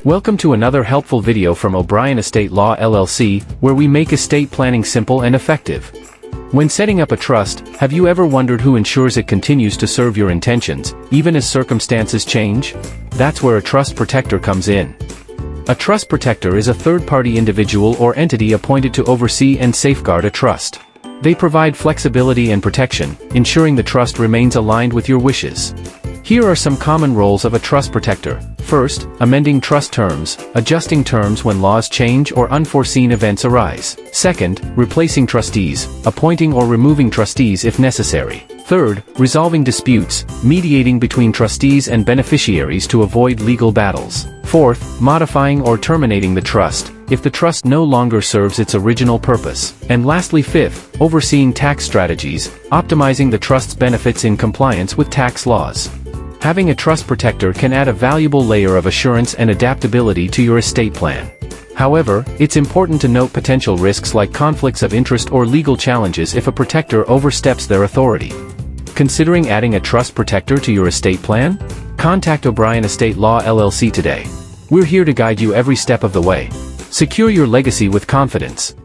Welcome to another helpful video from O'Brien Estate Law LLC, where we make estate planning simple and effective. When setting up a trust, have you ever wondered who ensures it continues to serve your intentions, even as circumstances change? That's where a trust protector comes in. A trust protector is a third-party individual or entity appointed to oversee and safeguard a trust. They provide flexibility and protection, ensuring the trust remains aligned with your wishes. Here are some common roles of a trust protector. First, amending trust terms, adjusting terms when laws change or unforeseen events arise. Second, replacing trustees, appointing or removing trustees if necessary. Third, resolving disputes, mediating between trustees and beneficiaries to avoid legal battles. Fourth, modifying or terminating the trust, if the trust no longer serves its original purpose. And lastly, fifth, overseeing tax strategies, optimizing the trust's benefits in compliance with tax laws. Having a trust protector can add a valuable layer of assurance and adaptability to your estate plan. However, it's important to note potential risks like conflicts of interest or legal challenges if a protector oversteps their authority. Considering adding a trust protector to your estate plan? Contact O'Brien Estate Law LLC today. We're here to guide you every step of the way. Secure your legacy with confidence.